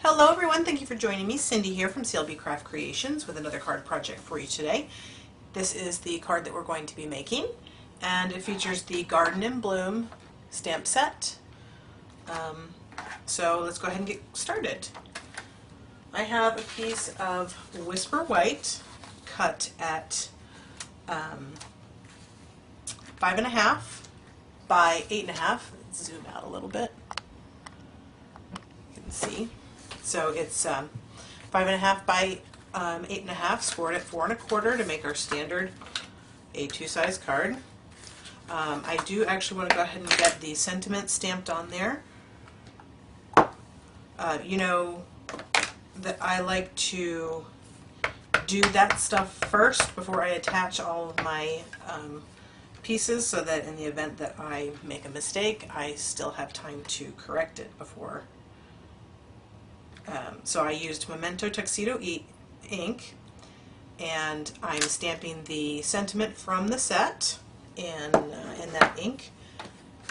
Hello everyone, thank you for joining me. Cindy here from CLB Craft Creations with another card project for you today. This is the card that we're going to be making, and it features the Garden in Bloom stamp set. So let's go ahead and get started. I have a piece of Whisper White cut at 5.5 by 8.5. Let's zoom out a little bit. You can see. So it's 5.5 by 8.5, scored at 4.25 to make our standard A2 size card. I do actually want to go ahead and get the sentiment stamped on there. You know that I like to do that stuff first before I attach all of my pieces, so that in the event that I make a mistake, I still have time to correct it before. So I used Memento Tuxedo ink, and I'm stamping the sentiment from the set in that ink,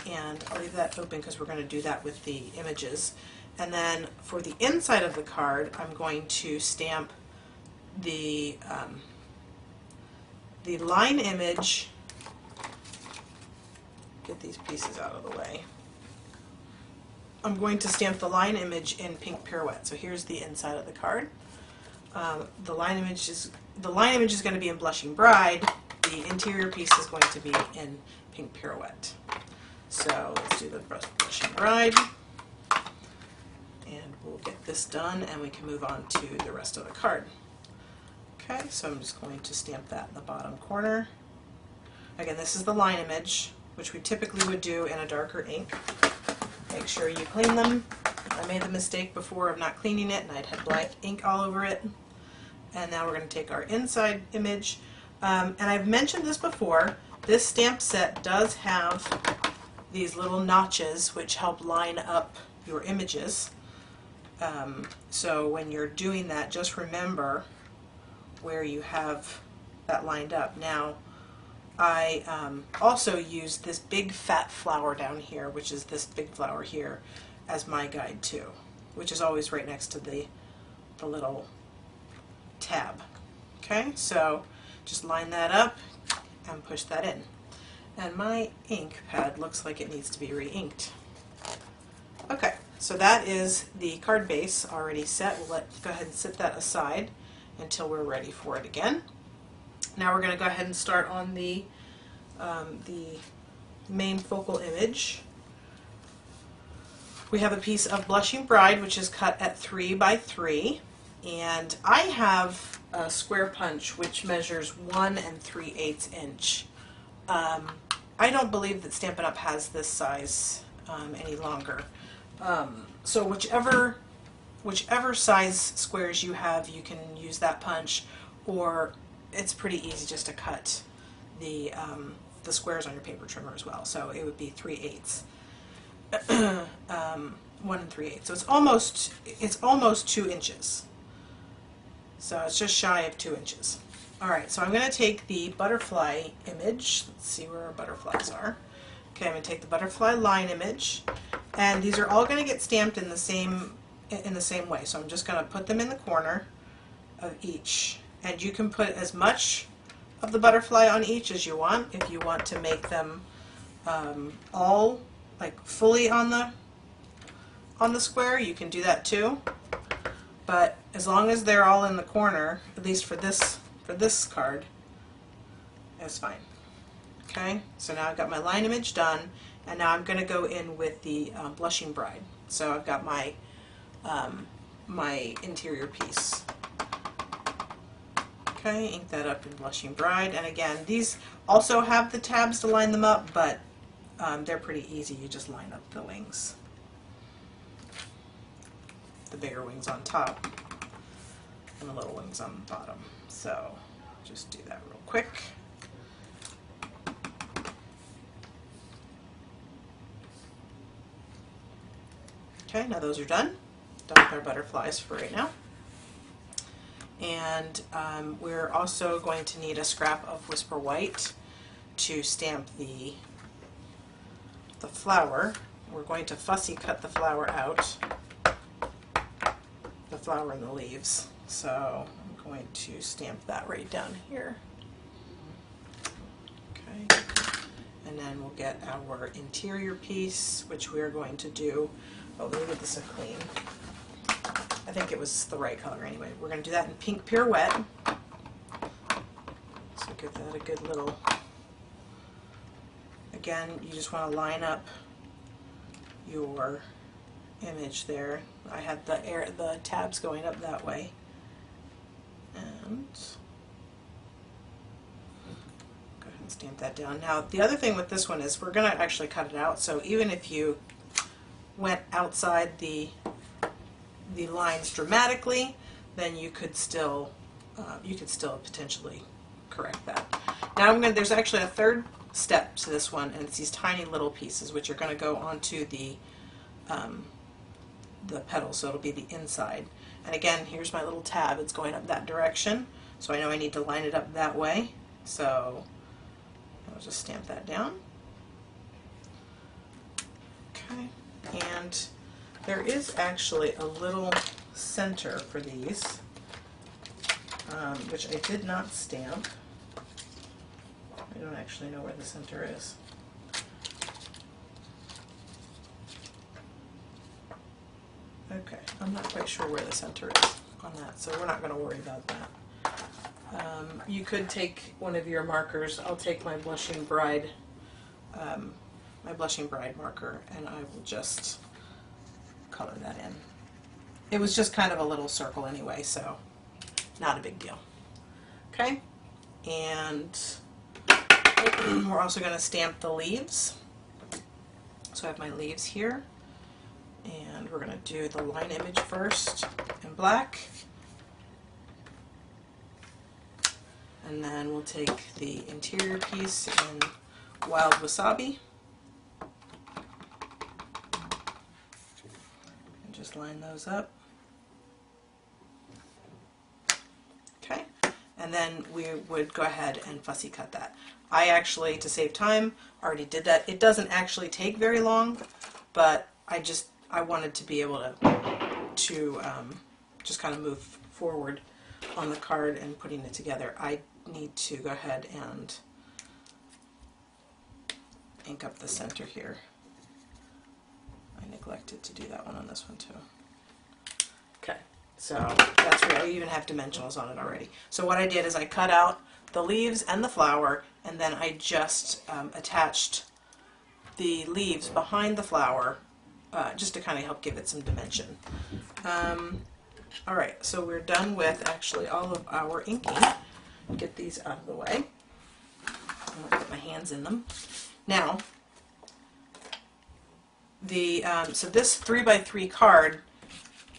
and I'll leave that open because we're going to do that with the images. And then for the inside of the card, I'm going to stamp the line image. Get these pieces out of the way. I'm going to stamp the line image in Pink Pirouette. So here's the inside of the card. The line image is going to be in Blushing Bride. The interior piece is going to be in Pink Pirouette. So let's do the Blushing Bride, and we'll get this done, and we can move on to the rest of the card. Okay, so I'm just going to stamp that in the bottom corner. Again, this is the line image, which we typically would do in a darker ink. Make sure you clean them. I made the mistake before of not cleaning it, and I'd had black ink all over it. And now we're going to take our inside image. And I've mentioned this before, this stamp set does have these little notches which help line up your images. So when you're doing that, just remember where you have that lined up. Now, I also used this big fat flower down here, which is this big flower here, as my guide too, which is always right next to the little tab. Okay, so just line that up and push that in. And my ink pad looks like it needs to be re-inked. Okay, so that is the card base already set. We'll go ahead and set that aside until we're ready for it again. Now we're going to go ahead and start on the main focal image. We have a piece of Blushing Bride, which is cut at 3 by 3, and I have a square punch which measures 1 3/8 inch. I don't believe that Stampin' Up! Has this size any longer. So whichever size squares you have, you can use that punch, or it's pretty easy just to cut the squares on your paper trimmer as well. So it would be 3/8, 1 3/8. So it's almost 2 inches. So it's just shy of 2 inches. All right, so I'm going to take the butterfly image. Let's see where our butterflies are. Okay, I'm going to take the butterfly line image, and these are all going to get stamped in the same way. So I'm just going to put them in the corner of each. And you can put as much of the butterfly on each as you want. If you want to make them all like fully on the square, you can do that too. But as long as they're all in the corner, at least for this card, that's fine. Okay, so now I've got my line image done, and now I'm going to go in with the Blushing Bride. So I've got my my interior piece. Okay, ink that up in Blushing Bride, and again, these also have the tabs to line them up, but they're pretty easy. You just line up the wings, the bigger wings on top, and the little wings on the bottom. So just do that real quick. Okay, now those are done. Done with our butterflies for right now. And we're also going to need a scrap of Whisper White to stamp the flower. We're going to fussy cut the flower out. flower and the leaves. So I'm going to stamp that right down here. Okay, and then we'll get our interior piece, which we are going to do. Oh, let me get this clean. I think it was the right color anyway. We're going to do that in Pink Pirouette. So give that a good little. Again, you just want to line up your image there. I had the tabs going up that way. And go ahead and stamp that down. Now, the other thing with this one is we're going to actually cut it out. So even if you went outside the lines dramatically, then you could still potentially correct that. Now there's actually a third step to this one, and it's these tiny little pieces which are going to go onto the petal, so it'll be the inside. And again, here's my little tab. It's going up that direction, so I know I need to line it up that way. So I'll just stamp that down. Okay, and there is actually a little center for these, which I did not stamp. I don't actually know where the center is. Okay, I'm not quite sure where the center is on that, so we're not going to worry about that. You could take one of your markers. I'll take my Blushing Bride marker, and I will just color that in. It was just kind of a little circle anyway, so not a big deal. Okay, and we're also going to stamp the leaves. So I have my leaves here, and we're going to do the line image first in black, and then we'll take the interior piece in Wild Wasabi and just line those up. Okay, and then we would go ahead and fussy cut that. I actually, to save time, already did that. It doesn't actually take very long, but I wanted to be able to just kind of move forward on the card and putting it together. I need to go ahead and ink up the center here. I neglected to do that one on this one too. Okay, so that's where I even have dimensionals on it already. So what I did is I cut out the leaves and the flower, and then I just attached the leaves behind the flower just to kind of help give it some dimension. Alright, so we're done with actually all of our inking. Get these out of the way. I'm going to put my hands in them. Now, so this 3x3 card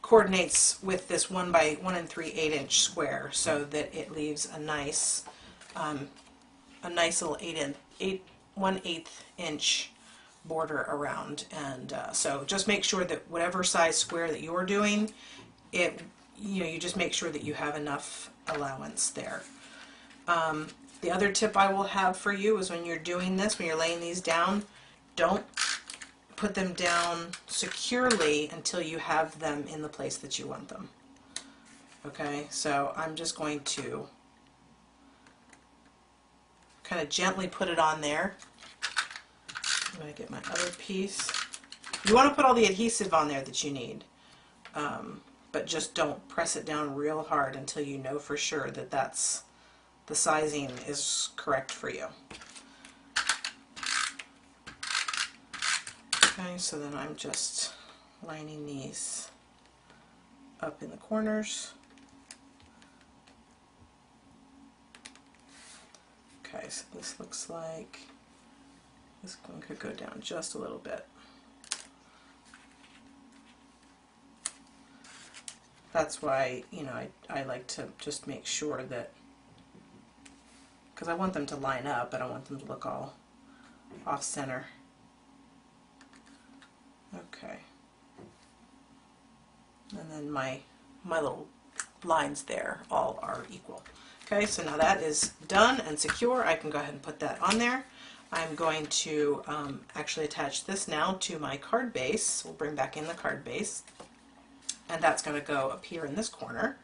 coordinates with this 1x1 3/8" square, so that it leaves a nice little 1/8 inch border around. And so just make sure that whatever size square that you're doing, you just make sure that you have enough allowance there. The other tip I will have for you is when you're doing this, when you're laying these down, don't put them down securely until you have them in the place that you want them. Okay, so I'm just going to kind of gently put it on there. I'm going to get my other piece. You want to put all the adhesive on there that you need, but just don't press it down real hard until you know for sure that the sizing is correct for you. Okay, so then I'm just lining these up in the corners. Okay, so this looks like this one could go down just a little bit. That's why, I like to just make sure that, because I want them to line up, I don't want them to look all off center. Okay. And then my little lines there all are equal. Okay, so now that is done and secure. I can go ahead and put that on there. I'm going to actually attach this now to my card base. We'll bring back in the card base. and that's going to go up here in this corner.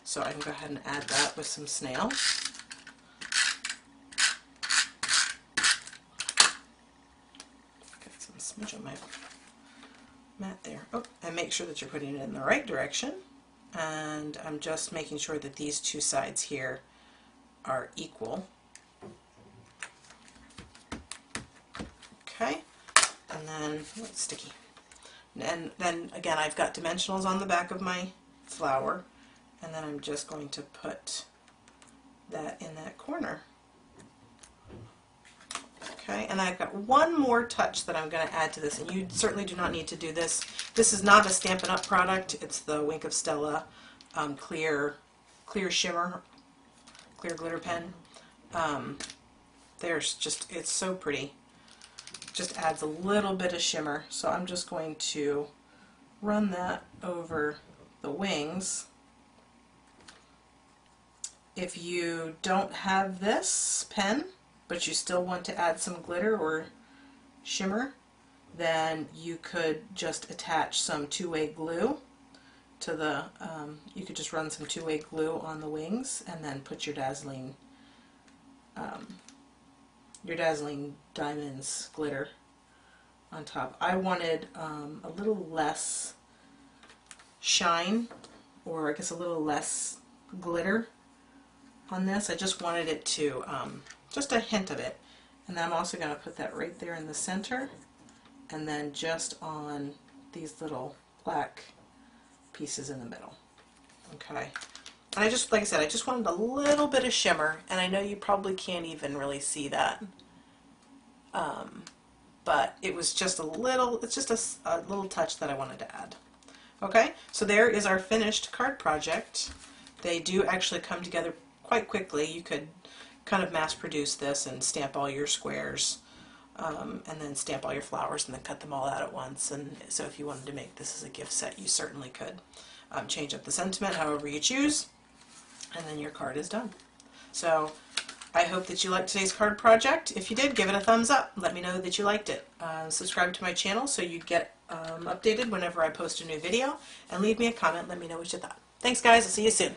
So I can go ahead and add that with some snail. Got some smudge on my mat there. Oh, and make sure that you're putting it in the right direction. And I'm just making sure that these two sides here are equal. Okay, and then, oh, it's sticky. And then again, I've got dimensionals on the back of my flower, and then I'm just going to put that in that corner. Okay, and I've got one more touch that I'm going to add to this, and you certainly do not need to do this. This is not a Stampin' Up! Product. It's the Wink of Stella clear shimmer, clear glitter pen. It's so pretty. Just adds a little bit of shimmer. So I'm just going to run that over the wings. If you don't have this pen, but you still want to add some glitter or shimmer, then you could just attach some two-way glue to the, you could just run some two-way glue on the wings and then put your dazzling diamonds glitter on top. I wanted a little less shine, or I guess a little less glitter on this. I just wanted it to, just a hint of it. And then I'm also going to put that right there in the center, and then just on these little black pieces in the middle. Okay. And I just, like I said, I just wanted a little bit of shimmer, and I know you probably can't even really see that. But it was just a little, it's just a little touch that I wanted to add. Okay, so there is our finished card project. They do actually come together quite quickly. You could kind of mass produce this and stamp all your squares, and then stamp all your flowers and then cut them all out at once. And so if you wanted to make this as a gift set, you certainly could. Change up the sentiment however you choose, and then your card is done. So I hope that you liked today's card project. If you did, give it a thumbs up. Let me know that you liked it. Subscribe to my channel so you get updated whenever I post a new video, and leave me a comment. Let me know what you thought. Thanks guys, I'll see you soon.